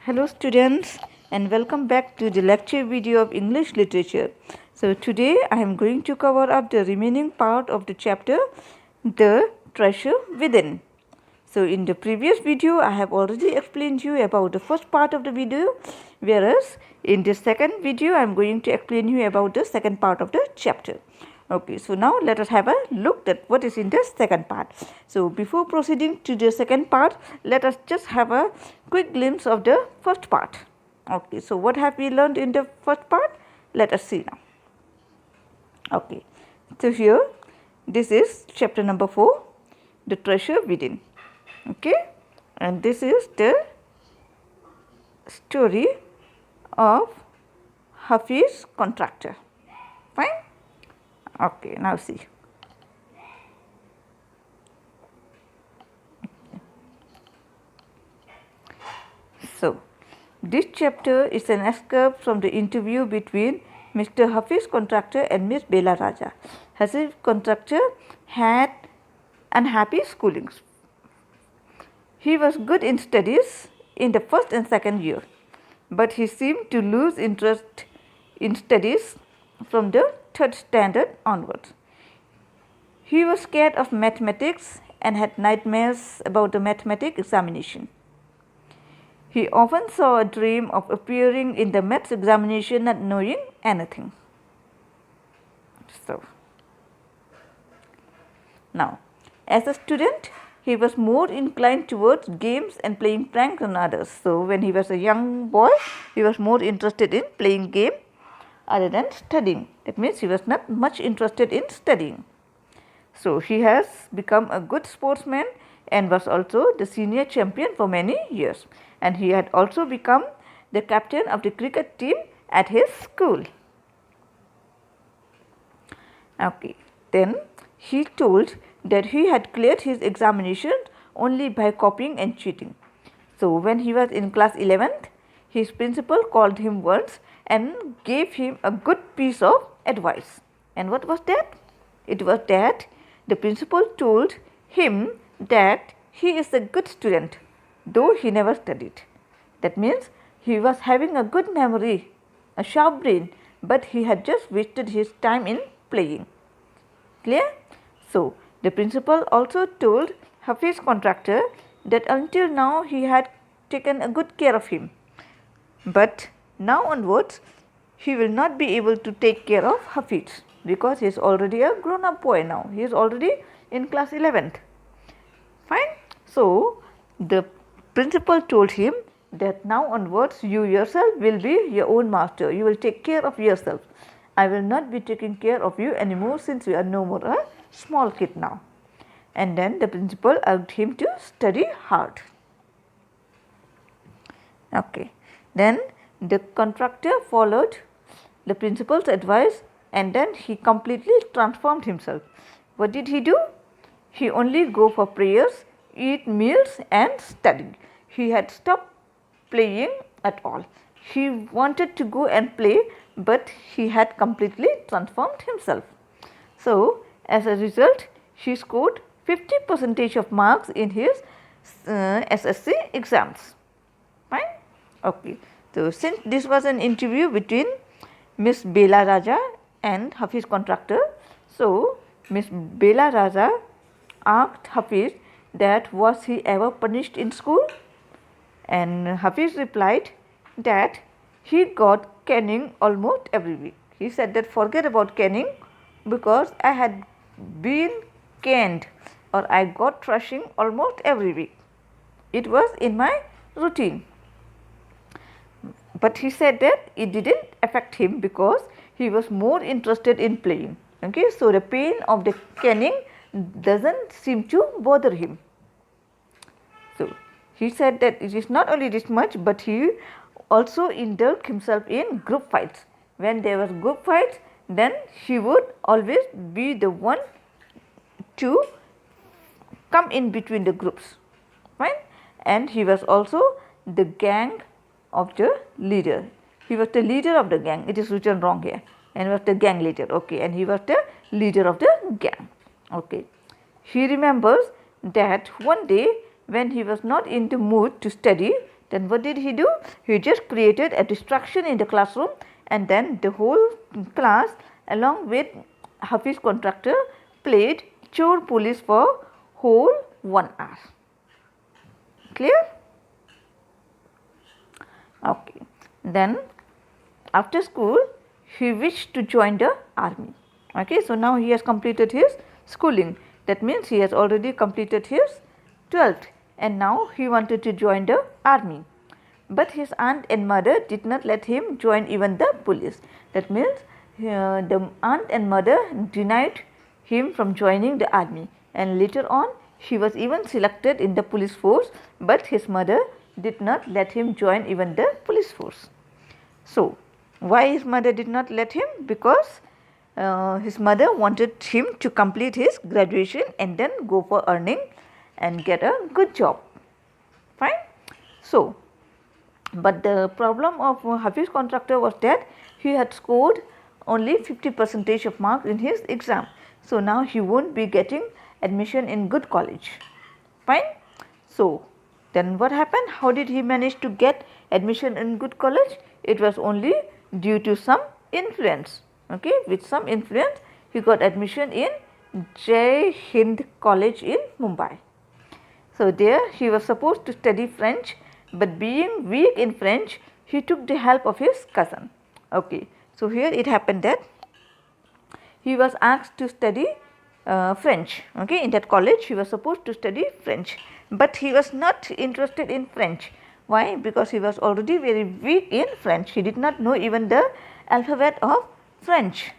Hello students and welcome back to the lecture video of English literature. So today I am going to cover up the remaining part of the chapter The Treasure Within. So in the previous video I have already explained you about the first part of the video, whereas in the second video I am going to explain you about the second part of the chapter. Okay, so now let us have a look at what is in the second part. So before proceeding to the second part, let us just have a quick glimpse of the first part. Okay, so what have we learned in the first part? Let us see now. Okay, so here this is chapter number 4, The Treasure Within. Okay, and this is the story of Hafiz Contractor. Fine. Okay, now see. So, this chapter is an excerpt from the interview between Mr. Hafiz Contractor and Miss Bela Raja. Hafiz Contractor had unhappy schoolings. He was good in studies in the first and second year, but he seemed to lose interest in studies from the third standard onwards. He was scared of mathematics and had nightmares about the mathematics examination. He often saw a dream of appearing in the maths examination not knowing anything. So, now, as a student, he was more inclined towards games and playing pranks on others. So, when he was a young boy, he was more interested in playing game other than studying. That means he was not much interested in studying. So, he has become a good sportsman and was also the senior champion for many years. And he had also become the captain of the cricket team at his school. Okay, then he told that he had cleared his examinations only by copying and cheating. So, when he was in class 11th, his principal called him once and gave him a good piece of advice. And what was that? It was that the principal told him that he is a good student, though he never studied. That means he was having a good memory, a sharp brain, but he had just wasted his time in playing. Clear? So, the principal also told Hafiz Contractor that until now he had taken a good care of him. But now onwards, he will not be able to take care of Hafiz because he is already a grown up boy now. He is already in class 11th. Fine. So, the principal told him that now onwards you yourself will be your own master. You will take care of yourself. I will not be taking care of you anymore since you are no more a small kid now. And then the principal urged him to study hard. Okay. Then the contractor followed the principal's advice and then he completely transformed himself. What did he do? He only go for prayers, eat meals and study. He had stopped playing at all. He wanted to go and play, but he had completely transformed himself. So, as a result, he scored 50% of marks in his SSC exams. Fine? Okay. So, since this was an interview between Miss Bela Raja and Hafiz Contractor, so Miss Bela Raja asked Hafiz that was he ever punished in school, and Hafiz replied that he got caning almost every week. He said that forget about caning because I had been caned or I got thrashing almost every week. It was in my routine. But he said that it didn't affect him because he was more interested in playing. Okay, so the pain of the caning doesn't seem to bother him. So, he said that it is not only this much, but he also indulged himself in group fights. When there was group fights, then he would always be the one to come in between the groups. Fine? And he was also the gang of the leader. He was the leader of the gang. It is written wrong here. And was the gang leader. Okay. And he was the leader of the gang. Okay. He remembers that one day when he was not in the mood to study, Then what did he do? He just created a distraction in the classroom, and then the whole class along with Hafiz contractor played chore police for whole 1 hour. Clear? Okay. Then after school he wished to join the army. Okay. So now he has completed his schooling. That means he has already completed his 12th, and now he wanted to join the army. But his aunt and mother did not let him join even the police. That means the aunt and mother denied him from joining the army, and later on he was even selected in the police force, but his mother did not let him join even the police force. So, why his mother did not let him? Because his mother wanted him to complete his graduation and then go for earning and get a good job. Fine. So, but the problem of Hafiz contractor was that he had scored only 50% of marks in his exam. So, now he won't be getting admission in good college. Fine. So, then what happened? How did he manage to get admission in good college? It was only due to some influence. Okay, with some influence he got admission in Jai Hind College in Mumbai. So, there he was supposed to study French, but being weak in French he took the help of his cousin. Okay. So, here it happened that he was asked to study French. Okay, in that college he was supposed to study French, but he was not interested in French. Why? Because he was already very weak in French. He did not know even the alphabet of French.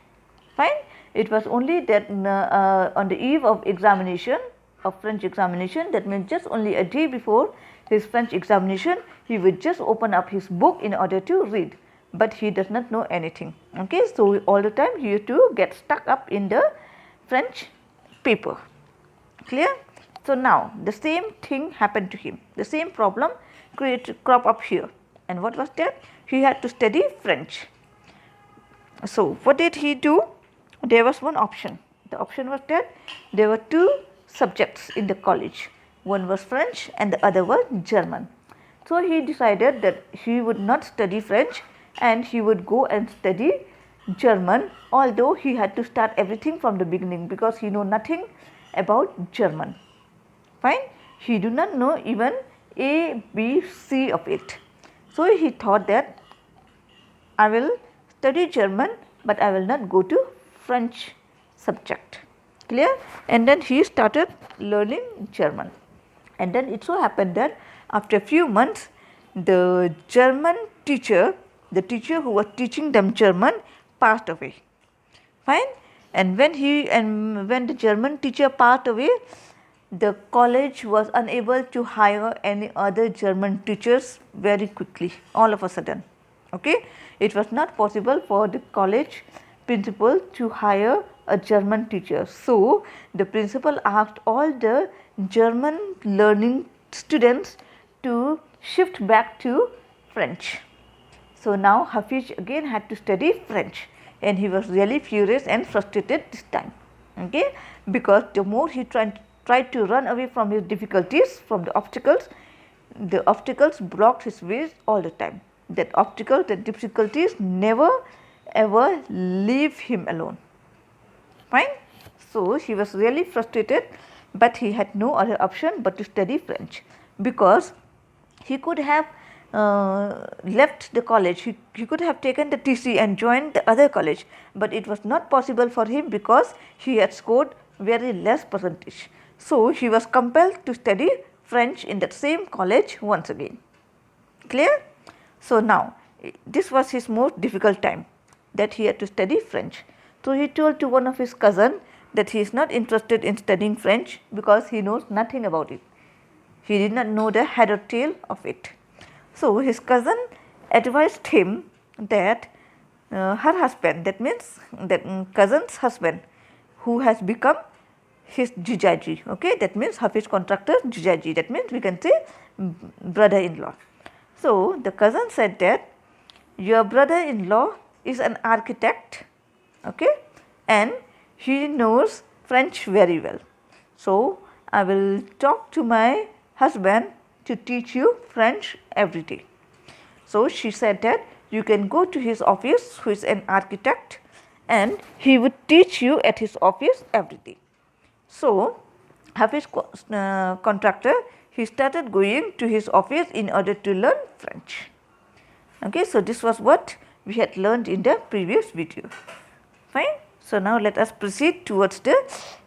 Fine. It was only that on the eve of examination, of French examination, that means just only a day before his French examination, he would just open up his book in order to read, but he does not know anything. Okay, so all the time he used to get stuck up in the French paper. Clear? So now the same thing happened to him. The same problem crop up here. And what was that? He had to study French. So what did he do? There was one option. The option was that there were two subjects in the college. One was French and the other was German. So he decided that he would not study French and he would go and study German, although he had to start everything from the beginning because he knew nothing about German. Fine. He do not know even A, B, C of it. So he thought that I will study German, but I will not go to French subject. Clear? And then he started learning German. And then it so happened that after a few months, the German teacher, the teacher who was teaching them German, passed away. Fine. And when the German teacher passed away, the college was unable to hire any other German teachers very quickly, all of a sudden. Okay, it was not possible for the college principal to hire a German teacher. So the principal asked all the German learning students to shift back to French. So now Hafiz again had to study French, and he was really furious and frustrated this time. Okay, because the more he tried to run away from his difficulties, from the obstacles blocked his ways all the time. The difficulties never ever leave him alone. Fine. So he was really frustrated, but he had no other option but to study French, because he could have left the college, he could have taken the TC and joined the other college, but it was not possible for him because he had scored very less percentage. So he was compelled to study French in that same college once again. Clear? So now this was his most difficult time, that he had to study French. So he told to one of his cousin that he is not interested in studying French because he knows nothing about it. He did not know the head or tail of it. So his cousin advised him that her husband, that means that cousin's husband, who has become his jijaji, okay, that means Hafiz contractor jijaji, that means we can say brother-in-law. So the cousin said that your brother-in-law is an architect, okay, and he knows French very well. So I will talk to my husband to teach you French every day. So she said that you can go to his office, who is an architect, and he would teach you at his office every day. So Hafiz contractor, he started going to his office in order to learn French. Okay, so this was what we had learned in the previous video. Fine. So now let us proceed towards the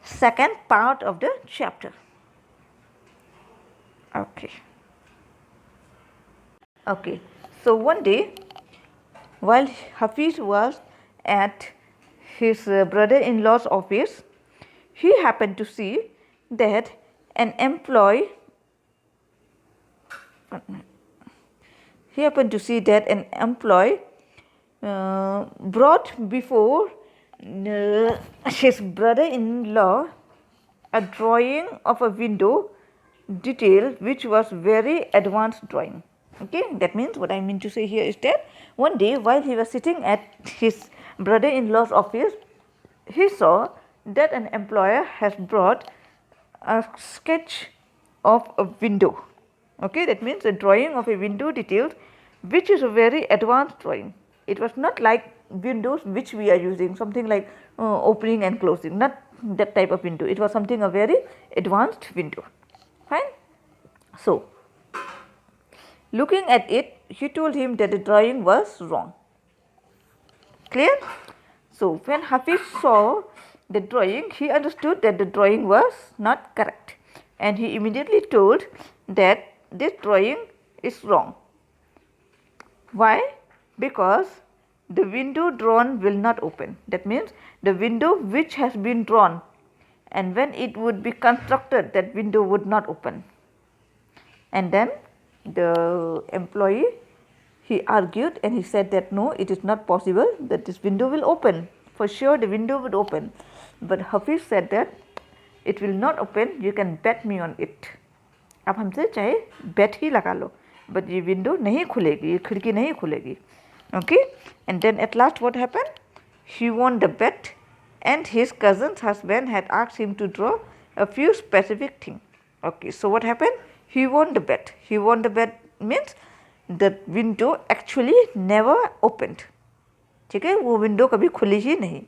second part of the chapter. Okay. Okay. So one day, while Hafiz was at his brother-in-law's office, he happened to see that an employee brought before his brother-in-law a drawing of a window detail which was very advanced drawing. Okay, that means what I mean to say here is that one day while he was sitting at his brother-in-law's office, he saw that an employer has brought a sketch of a window. Okay, that means a drawing of a window detail which is a very advanced drawing. It was not like windows which we are using, something like opening and closing, not that type of window. It was something a very advanced window. Fine. So looking at it, he told him that the drawing was wrong. Clear? So when Hafiz saw the drawing, he understood that the drawing was not correct, and he immediately told that this drawing is wrong. Why? Because the window drawn will not open. That means the window which has been drawn, and when it would be constructed, that window would not open. And then the employee, he argued and he said that no, it is not possible that this window will open. For sure the window would open. But Hafiz said that it will not open, you can bet me on it. अब हमसे चाहे bet ही लगा लो, but ये window नहीं खुलेगी, ये खिड़की नहीं खुलेगी. Okay, and then at last what happened? He won the bet, and his cousin's husband had asked him to draw a few specific things. Okay, so what happened? He won the bet. He won the bet means the window actually never opened. ठीक है, वो window कभी खुली ही नहीं.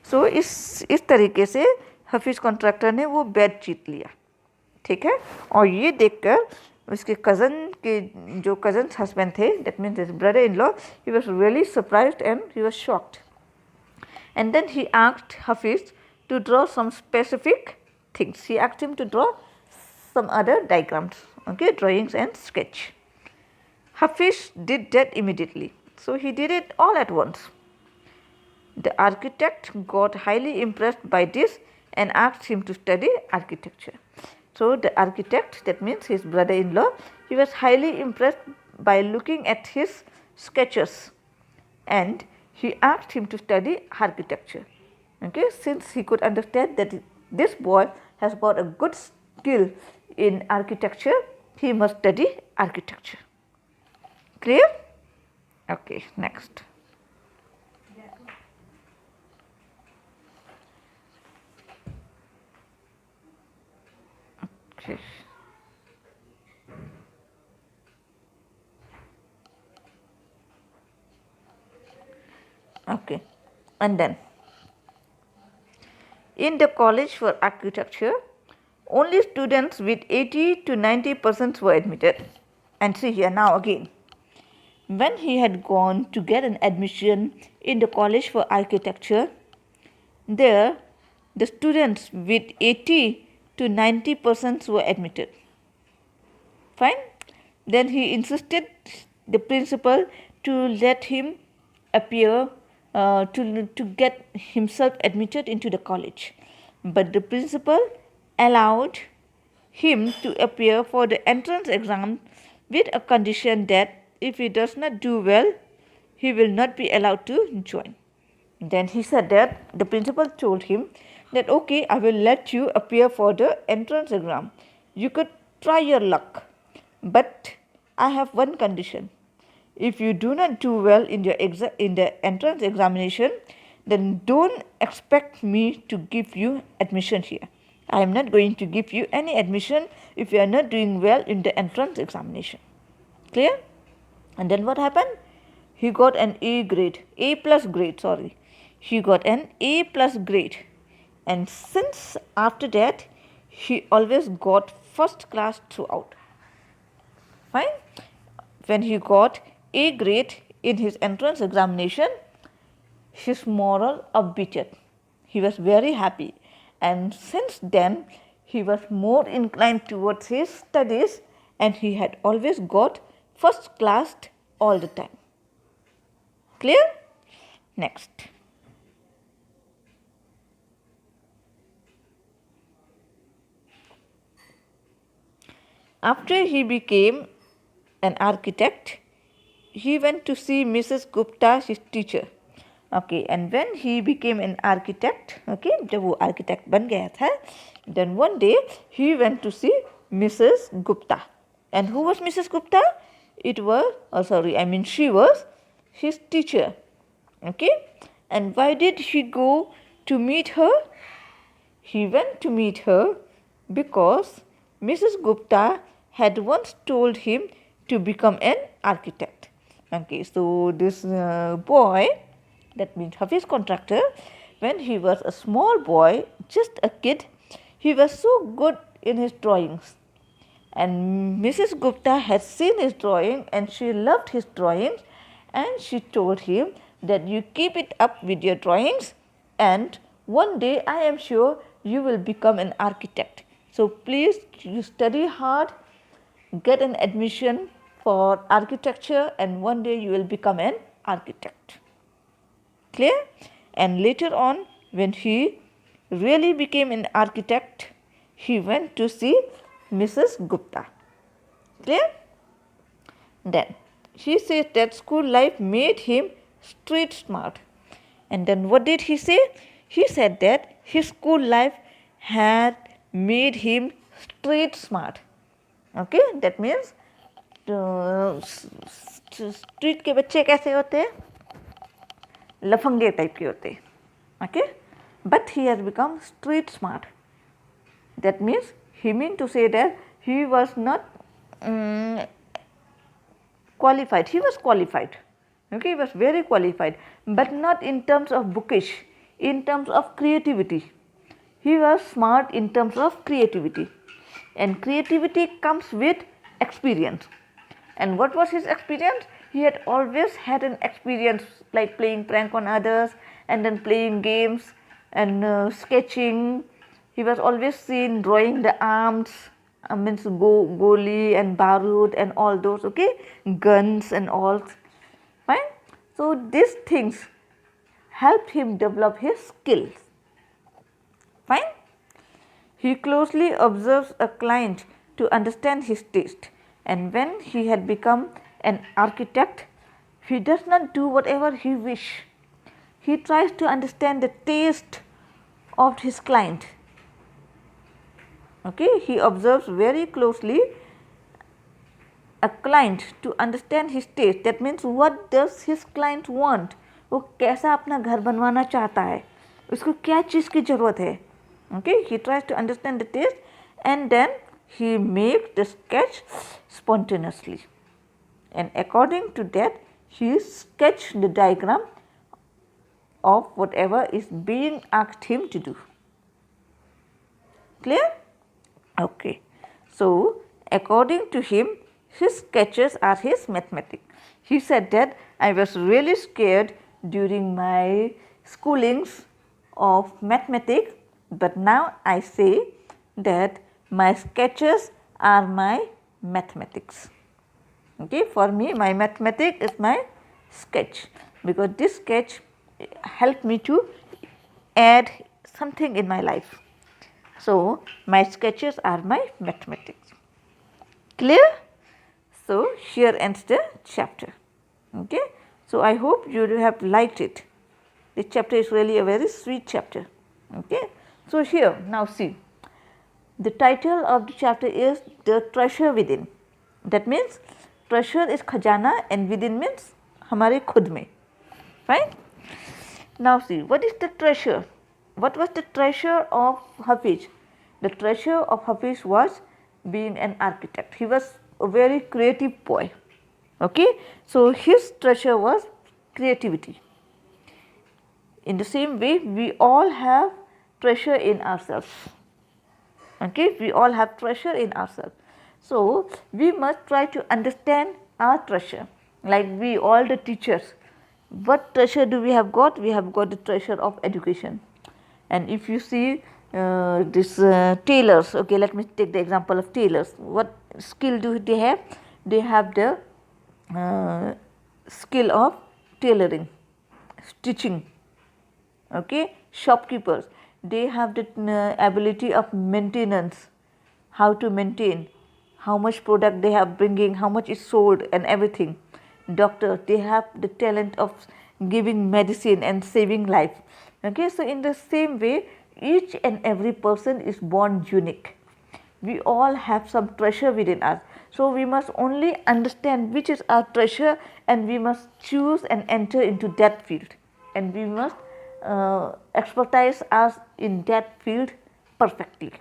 सो इस तरीके से Hafeez contractor ने वो बेट जीत लिया. ठीक है, और ये देखकर उसके कज़न के जो कज़न हस्बैंड थे, that means his brother in law, he was really surprised and he was shocked. And then he asked Hafiz to draw some specific things. He asked him to draw some other diagrams, okay, drawings and sketch. Hafiz did that immediately. So he did it all at once. The architect got highly impressed by this and asked him to study architecture. So the architect, that means his brother-in-law, he was highly impressed by looking at his sketches, and he asked him to study architecture. Okay, since he could understand that this boy has got a good skill in architecture, he must study architecture. Clear? Okay, next. Okay. Okay, and then in the college for architecture, only students with 80 to 90% were admitted. And see here now again, when he had gone to get an admission in the college for architecture, there the students with 80 to 90% were admitted. Fine. Then he insisted the principal to let him appear to get himself admitted into the college, but the principal allowed him to appear for the entrance exam with a condition that if he does not do well, he will not be allowed to join. Then he said that the principal told him that okay, I will let you appear for the entrance exam. You could try your luck, but I have one condition. If you do not do well in the entrance examination, then don't expect me to give you admission here. I am not going to give you any admission if you are not doing well in the entrance examination. Clear? And then what happened? He got an A grade, A plus grade, sorry. He got an A plus grade. And since after that, he always got first class throughout. Fine? When he got A grade in his entrance examination, his morale upbeated. He was very happy, and since then he was more inclined towards his studies, and he had always got first class all the time. Clear? Next. After he became an architect, he went to see Mrs. Gupta, his teacher. Okay, and when he became an architect, okay, जब वो architect बन गया था, then one day he went to see Mrs. Gupta. And who was Mrs. Gupta? It was, she was his teacher. Okay, and why did he go to meet her? He went to meet her because Mrs. Gupta had once told him to become an architect. Okay, so this boy, that means Hafiz contractor, when he was a small boy, just a kid, he was so good in his drawings. And Mrs. Gupta had seen his drawing and she loved his drawings, and she told him that you keep it up with your drawings, and one day I am sure you will become an architect. So please, you study hard, get an admission for architecture, and one day you will become an architect. Clear? And later on, when he really became an architect, he went to see Mrs. Gupta. Clear? Then he said that school life made him street smart. And then what did he say? He said that his school life had made him street smart. Okay, that means street के बच्चे कैसे होते हैं? लफंगे type के होते हैं. Okay, but he has become street smart. That means he meant to say that he was not qualified. He was qualified. Okay, he was very qualified, but not in terms of bookish, in terms of creativity. He was smart in terms of creativity, and creativity comes with experience. And what was his experience? He had always had an experience like playing prank on others, and then playing games and sketching. He was always seen drawing the arms, means goli and barud and all those, okay, guns and all. Fine. So these things helped him develop his skills. Fine. He closely observes a client to understand his taste, and when he had become an architect, he does not do whatever he wish. He tries to understand the taste of his client. Okay, he observes very closely a client to understand his taste. That means what does his client want? वो कैसा अपना घर बनवाना चाहता है, उसको क्या चीज़ की ज़रूरत है. Okay, he tries to understand the taste, and then he makes the sketch spontaneously, and according to that he sketch the diagram of whatever is being asked him to do. Clear? Okay. So according to him, his sketches are his mathematics. He said that I was really scared during my schoolings of mathematics, but now I say that my sketches are my mathematics. Okay, for me my mathematics is my sketch, because this sketch helped me to add something in my life. So my sketches are my mathematics. Clear? So here ends the chapter. Okay, so I hope you have liked it. This chapter is really a very sweet chapter. Okay, so here now see, the title of the chapter is The Treasure Within. That means treasure is khajana and within means हमारे खुद में. Fine. Now see, what is the treasure? What was the treasure of Hafiz? the treasure of Hafiz was being an architect. He was a very creative boy. Okay, so his treasure was creativity. In the same way, we all have treasure in ourselves. Okay, we all have treasure in ourselves. So we must try to understand our treasure. Like we all the teachers, what treasure do we have got? We have got the treasure of education. And if you see this tailors, okay, let me take the example of tailors. What skill do they have? They have the skill of tailoring, stitching. Okay, shopkeepers, they have the ability of maintenance, how to maintain, how much product they have bringing, how much is sold and everything. Doctor, they have the talent of giving medicine and saving life. Okay, so in the same way, each and every person is born unique. We all have some treasure within us. So we must only understand which is our treasure, and we must choose and enter into that field, and we must expertise us in that field perfectly.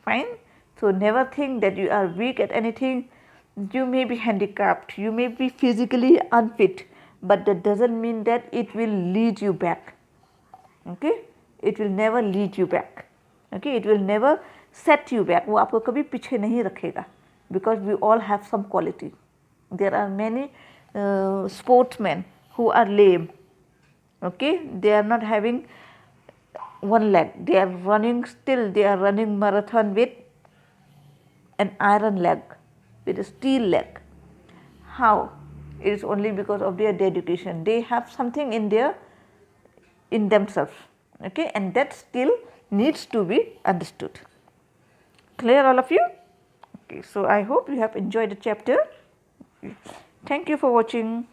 Fine. So never think that you are weak at anything. You may be handicapped, you may be physically unfit, but that doesn't mean that it will lead you back. Okay, it will never lead you back. Okay, it will never set you back. वो आपको कभी पीछे नहीं रखेगा, because we all have some quality. There are many sportsmen who are lame. Okay, they are not having one leg, they are running, still they are running marathon with an iron leg, with a steel leg. How? It is only because of their dedication. They have something in themselves. Okay, and that skill needs to be understood. Clear, all of you? Okay, so I hope you have enjoyed the chapter. Thank you for watching.